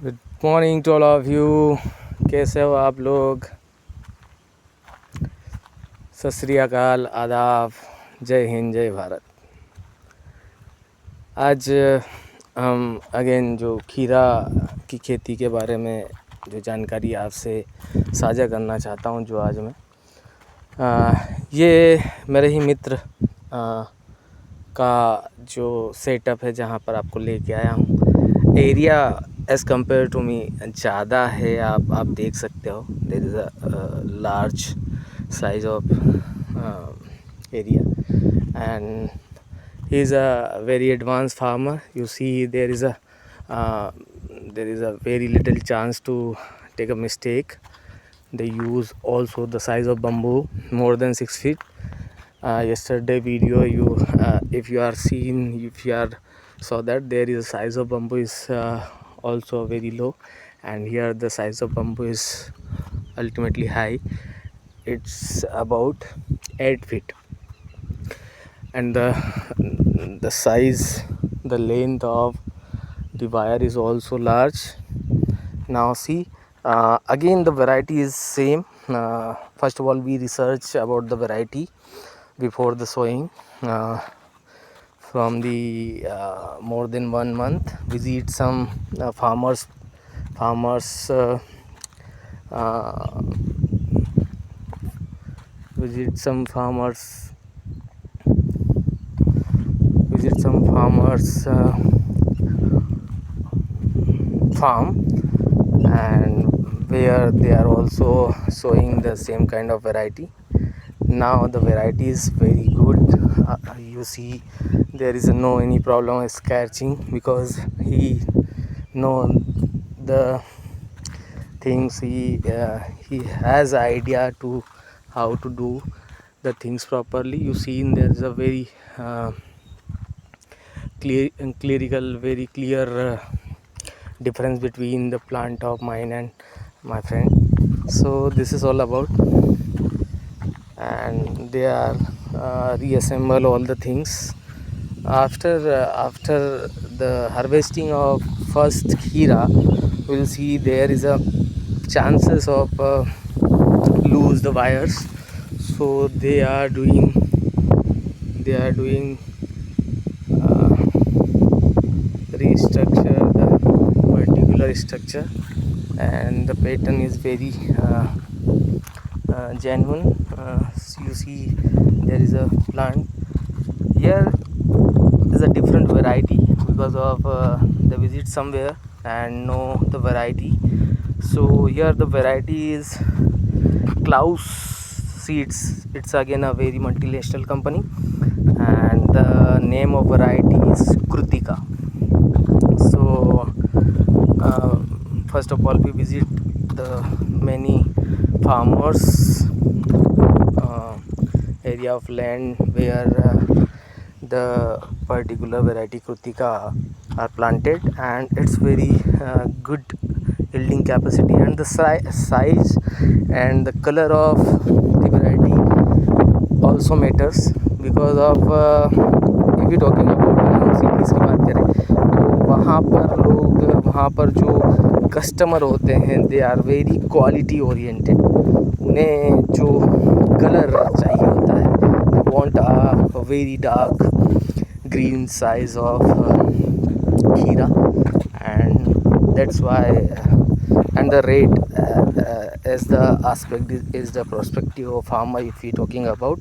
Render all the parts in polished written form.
Good morning to all of you. कैसे हो आप लोग? सत श्री अकाल, आदाब, जय हिंद, जय भारत। आज हम अगेन जो खीरा की खेती के बारे में जो जानकारी आपसे साझा करना चाहता हूं, जो आज मैं ये मेरे ही मित्र का जो सेटअप है, जहां पर आपको लेके आया हूं। Area as compare to me ज़्यादा है, आप देख सकते हो। There is a large size of area, and he is a very advanced farmer. You see, there is a very little chance to take a mistake. They use also the size of bamboo more than 6 feet. Yesterday video, if you saw that there is a size of bamboo is also very low, and here the size of bamboo is ultimately high. It's about 8 feet, and the size, the length of the wire is also large. Now see, again the variety is same. First of all, we research about the variety before the sowing. From the more than 1 month, visit some farmers visit some farmers farm, and where they are also sowing the same kind of variety. Now the variety is very good. You see, there is no any problem of scratching, because he know the things. He has idea to how to do the things properly. You see, there is a very very clear difference between the plant of mine and my friend. So this is all about, and they are reassemble all the things after the harvesting of first kheera. We'll see there is a chances of lose the wires, so they are doing restructure the particular structure, and the pattern is very genuine. You see, there is a plant here is a different variety, because of the visit somewhere and know the variety. So here the variety is Klaus Seeds. It's again a very multinational company, and the name of variety is Krutika. So first of all, we visit the many farmers area of land where the particular variety Krutika are planted, and it's very good yielding capacity, and the size and the color of the variety also matters, because of if you talking about cities की बात करें, तो वहाँ पर जो customer होते हैं, they are very quality oriented. उन्हें जो कलर चाहिए होता है, they want a very dark green size of kheera, and that's why and the rate as the aspect is the perspective of farmer, if we talking about.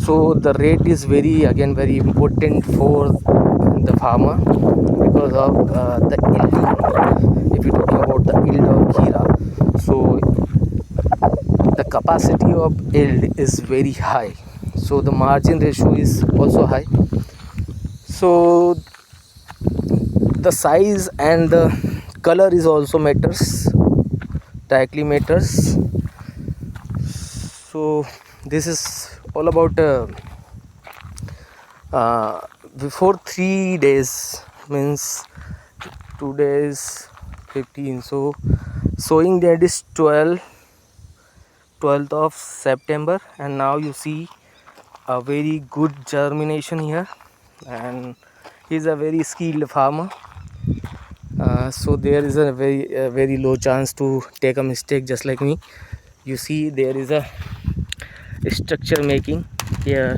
So the rate is very important for the farmer, because of the yielding. If you talking about the yield of kheera, so the capacity of yield is very high, so the margin ratio is also high. So the size and the color is also directly matters. So this is all about before 3 days, means 2 days 15. So sowing date is 12th of September, and now you see a very good germination here, and he's a very skilled farmer. So there is a very low chance to take a mistake just like me. You see there is a structure making here,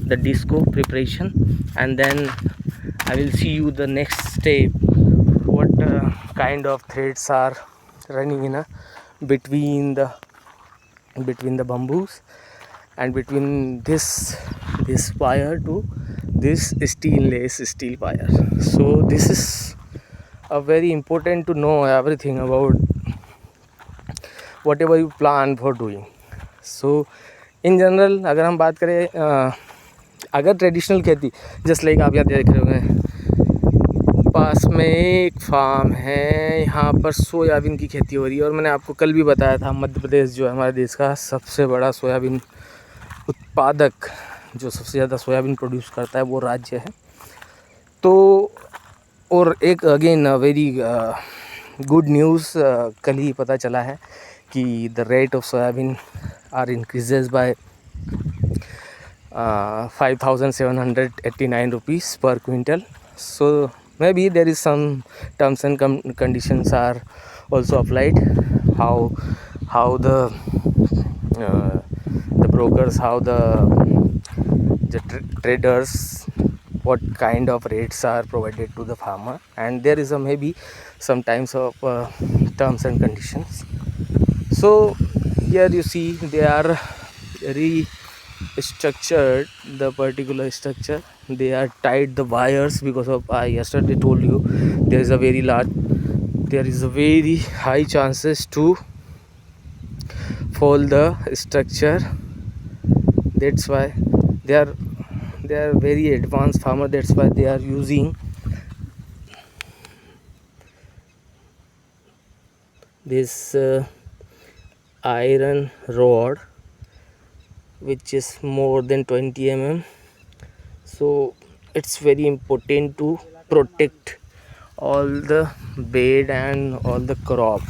the disco preparation, and then I will see you the next step, what kind of threads are running in a between the bamboos and between this wire to this stainless steel wire. So this is a very important to know everything about whatever you plan for doing. So in general अगर हम बात करें अगर traditional खेती, just like आप यहाँ देख रहे होंगे पास में एक फार्म है, यहाँ पर सोयाबीन की खेती हो रही है। और मैंने आपको कल भी बताया था मध्य प्रदेश जो है हमारे देश का सबसे बड़ा सोयाबीन उत्पादक, जो सबसे ज़्यादा सोयाबीन प्रोड्यूस करता है वो राज्य है। तो और एक अगेन वेरी गुड न्यूज़ कल ही पता चला है कि the rate of soybean are increases by 5,789 rupees per quintal. So maybe there is some terms and conditions are also applied. How the brokers, how the traders, what kind of rates are provided to the farmer, and there is a maybe some times of terms and conditions. So here you see they are structured, the particular structure, they are tied the wires because of I yesterday told you there is a very high chances to fall the structure. That's why they are very advanced farmer. That's why they are using this iron rod which is more than 20 mm. So it's very important to protect all the bed and all the crop.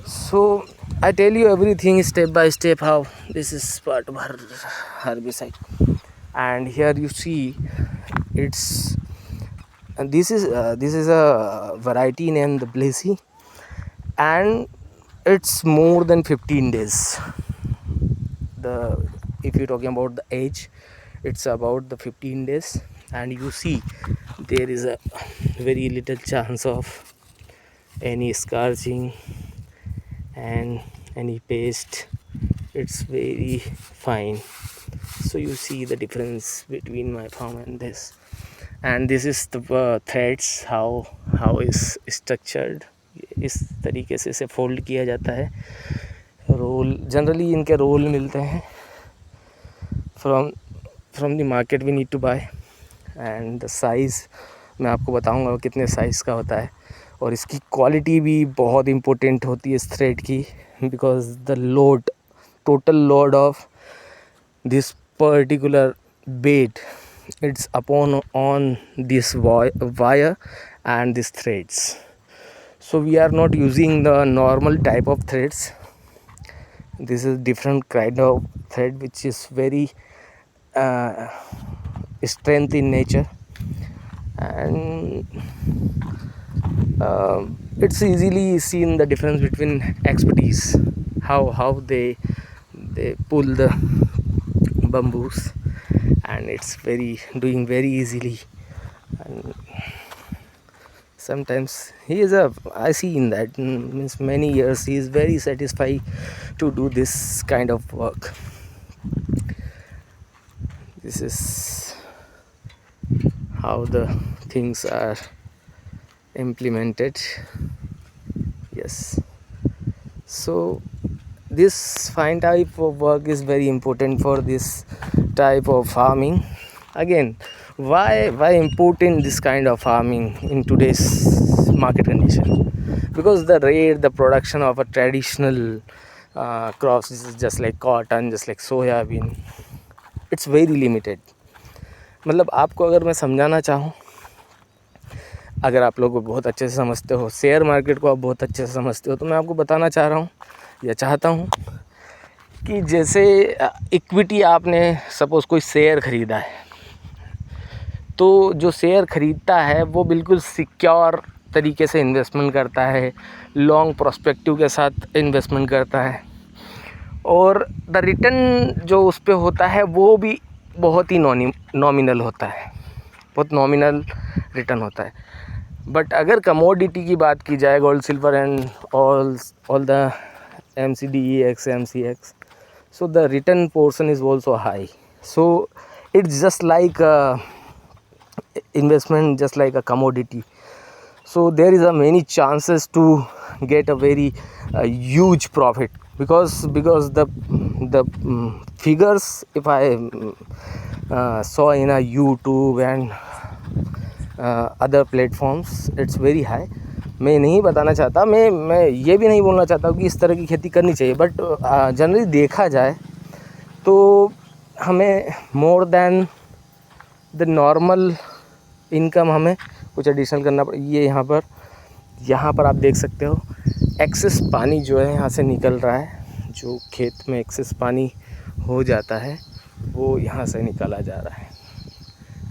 So I tell you everything step by step how this is part of our herbicide. And here you see it's this is a variety named the Blazy, and it's more than 15 days. If you're talking about the age, it's about the 15 days, and you see there is a very little chance of any scorching and any paste. It's very fine. So you see the difference between my farm and this. And this is the threads, how is structured. इस तरीके से इसे fold किया जाता है। Role generally इनके roll मिलते हैं from the market we need to buy. And the size मैं आपको बताऊंगा कितने साइज़ का होता है। और इसकी क्वालिटी भी बहुत इम्पोर्टेंट होती है इस थ्रेड की, because the load, total load of this particular bed it's upon on this wire and these threads. So we are not using the normal type of threads. This is different kind of thread which is very strength in nature, and it's easily seen the difference between expertise, how they pull the bamboos, and it's doing very easily. And sometimes I see in that means many years he is very satisfied to do this kind of work. This is how the things are implemented. Yes, so this fine type of work is very important for this type of farming. Again, why important this kind of farming in today's market condition? Because the rate, the production of a traditional crops is just like cotton, just like soyabean, it's very limited. मतलब आपको अगर मैं समझाना चाहूँ, अगर आप लोग बहुत अच्छे से समझते हो, शेयर मार्केट को आप बहुत अच्छे से समझते हो, तो मैं आपको बताना चाह रहा हूँ या चाहता हूँ कि जैसे इक्विटी, आपने सपोज़ कोई शेयर ख़रीदा है, तो जो शेयर ख़रीदता है वो बिल्कुल सिक्योर तरीके से इन्वेस्टमेंट करता है, लॉन्ग प्रोस्पेक्टिव के साथ इन्वेस्टमेंट करता है, और द रिटर्न जो उस पे होता है वो भी बहुत ही नॉमिनल होता है, बहुत नॉमिनल रिटर्न होता है। बट अगर कमोडिटी की बात की जाए, gold, silver and all the MCDEX, MCX, so the return portion is also high. So it's just like investment, just like a commodity. So there is a many chances to get a very huge profit, because the figures, if I saw in a YouTube and other platforms, it's very high. मैं नहीं बताना चाहता, मैं ये भी नहीं बोलना चाहता कि इस तरह की खेती करनी चाहिए, बट जनरली देखा जाए तो हमें more than the normal income हमें कुछ एडिशनल करना पड़े। ये यहाँ पर आप देख सकते हो, एक्सेस पानी जो है यहाँ से निकल रहा है, जो खेत में एक्सेस पानी हो जाता है वो यहाँ से निकाला जा रहा है।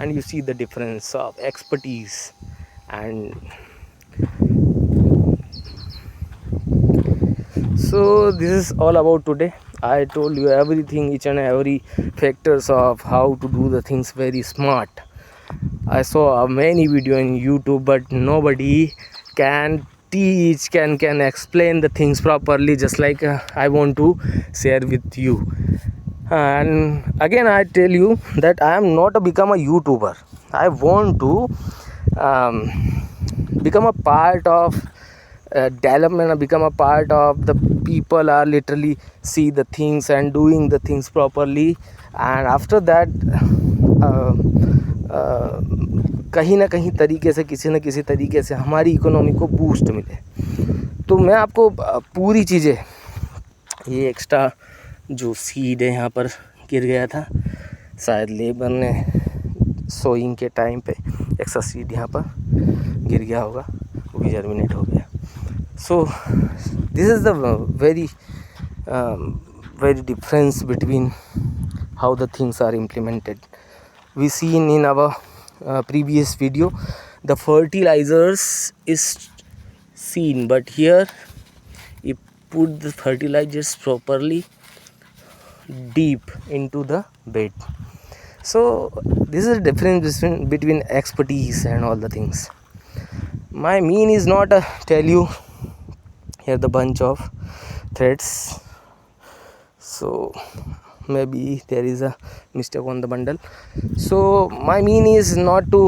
And you see the difference of expertise. And so this is all about today. I told you everything, each and every factors of how to do the things very smart. I saw many video in YouTube, but nobody can teach, can explain the things properly, just like I want to share with you. And again I tell you that I am not become a YouTuber. I want to become a part of development, become a part of the people are literally see the things and doing the things properly, and after that कहीं ना कहीं तरीके से, किसी न किसी तरीके से हमारी इकोनॉमी को बूस्ट मिले। तो मैं आपको पूरी चीज़ें, ये एक्स्ट्रा जो सीड है यहाँ पर गिर गया था, शायद लेबर ने सोइंग के टाइम पे एक्स्ट्रा सीड यहाँ पर गिर गया होगा, वो भी जर्मिनेट हो गया। So this is the very difference between how the things are implemented. We seen in our previous video the fertilizers is seen, but here you put the fertilizers properly deep into the bed. So this is the difference between expertise and all the things. My mean is not tell you here the bunch of threads, so maybe there is a mistake on the bundle. So my mean is not to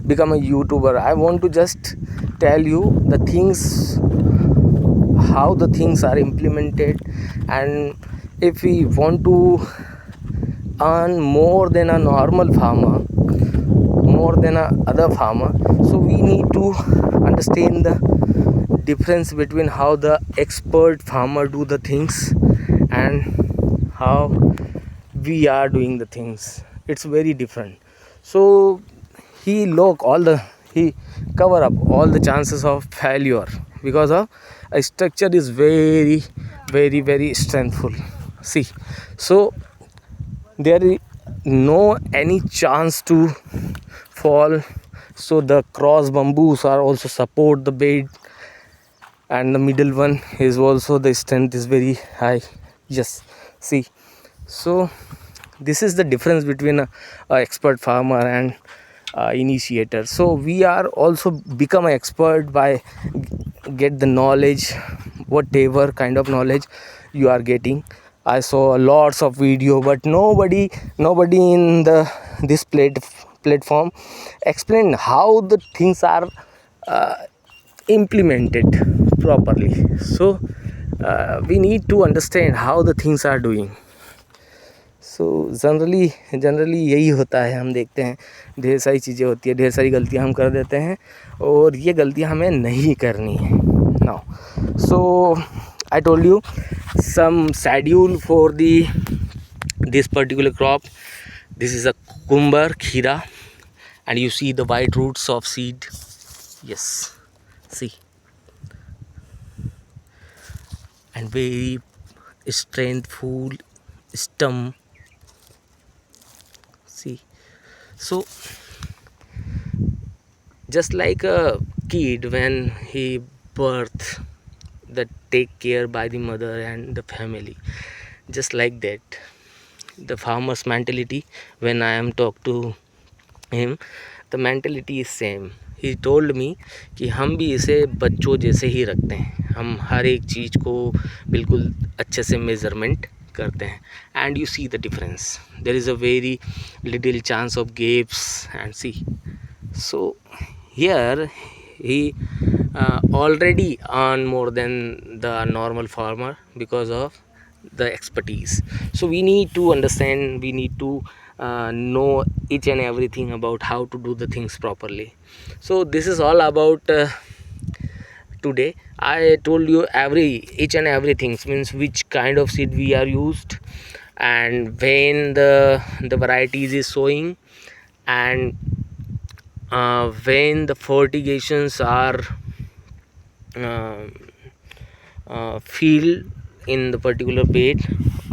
become a YouTuber. I want to just tell you the things, how the things are implemented, and if we want to earn more than a normal farmer, more than a other farmer, so we need to understand the difference between how the expert farmer do the things and how we are doing the things. It's very different. So he cover up all the chances of failure, because of a structure is very very strengthful. See, so there is no any chance to fall, so the cross bamboos are also support the bed, and the middle one is also the strength is very high. Yes, see, so this is the difference between a expert farmer and initiator. So we are also become an expert by get the knowledge, whatever kind of knowledge you are getting. I saw lots of video, but nobody in this platform explain how the things are implemented properly. So we need to understand how the things are doing. So generally यही होता है। हम देखते हैं ढेर सारी चीज़ें होती है, ढेर सारी गलतियां हम कर देते हैं, और ये गलतियां हमें नहीं करनी है। Now so I told you some schedule for this particular crop. This is a cucumber, खीरा, and you see the white roots of seed. Yes, see, and very strengthful stem. See, so just like a kid when he birth, the take care by the mother and the family, just like that the farmer's mentality. When I am talk to him, the mentality is same. he told me कि हम भी इसे बच्चों जैसे ही रखते हैं, हम हर एक चीज़ को बिल्कुल अच्छे से मेज़रमेंट करते हैं. And you see the difference, there is a very little chance of gaps and see. So here he already earn more than the normal farmer because of the expertise. So we need to understand, we need to know each and everything about how to do the things properly. So this is all about today. I told you each and everything, means which kind of seed we are used, and when the varieties is sowing, and when the fertigations are uh, filled in the particular bed,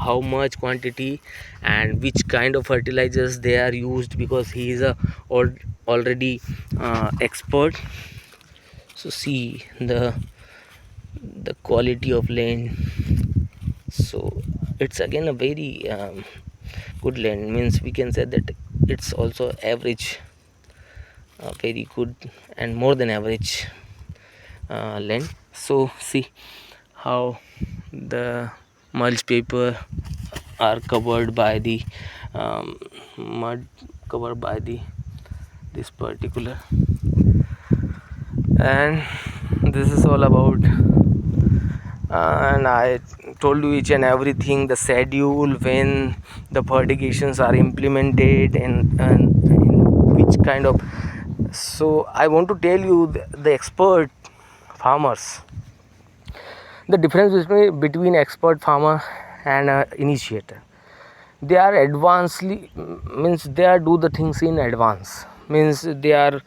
how much quantity and which kind of fertilizers they are used, because he is already expert. So see the quality of land. So it's again a very good land, means we can say that it's also average, very good and more than average land. So see how the mulch paper are covered by the mud, covered by the this particular, and this is all about and I told you each and everything, the schedule, when the fertigations are implemented, and in which kind of. So I want to tell you the expert farmers, the difference between expert farmer and initiator. They are advancedly, means they are do the things in advance, means they are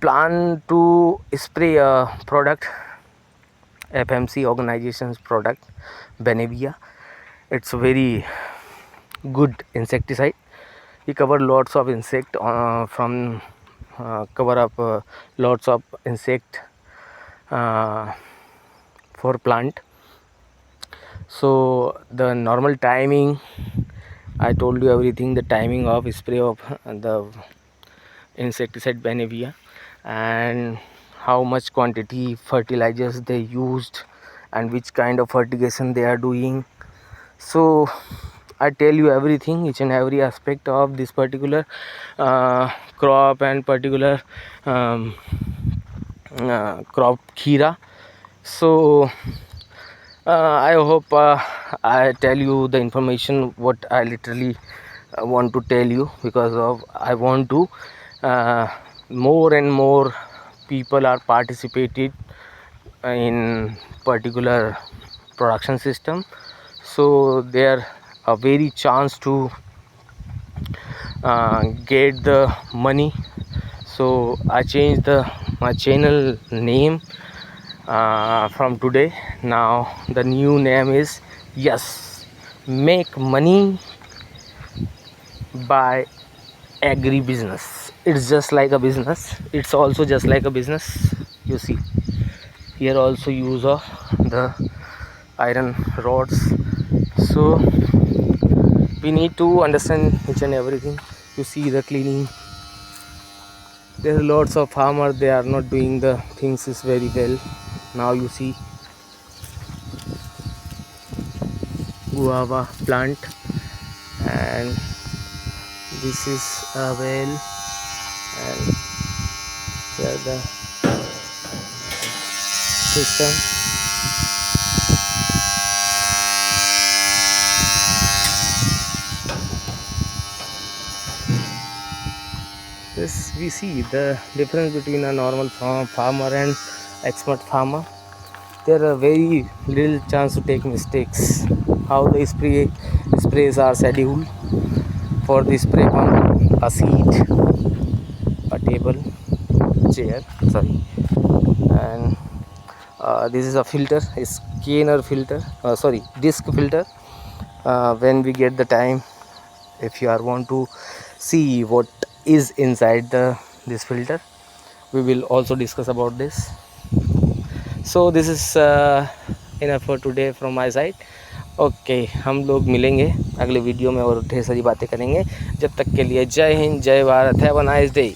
plan to spray a product, FMC organization's product, Benevia. It's a very good insecticide. He cover lots of insect from cover up lots of insect for plant. So the normal timing, I told you everything, the timing of spray of the insecticide Benevia, and how much quantity fertilizers they used, and which kind of fertigation they are doing. So I tell you everything, each and every aspect of this particular crop and particular crop kheera. So I hope I tell you the information what I literally want to tell you, because of I want to more and more people are participated in particular production system, so there a very chance to get the money. So I changed my channel name from today. Now the new name is Yes Make Money by Agri Business. It's just like a business, it's also just like a business. You see here also use of the iron rods. So we need to understand each and everything. You see the cleaning, there are lots of farmers, they are not doing the things is very well. Now you see guava plant, and this is a well, and here the system. This we see the difference between a normal farmer and expert farmer. There are very little chance to take mistakes. How the sprays are scheduled for the spray pump, a seat, a table, chair, sorry, and this is a filter, a scanner filter, sorry, disc filter. When we get the time, if you are want to see what is inside this filter, we will also discuss about this. So this is enough for today from my side. Okay, हम लोग मिलेंगे अगले video में और ढेर सारी बातें करेंगे. जब तक के लिए जय हिंद, जय Bharat, have a nice day.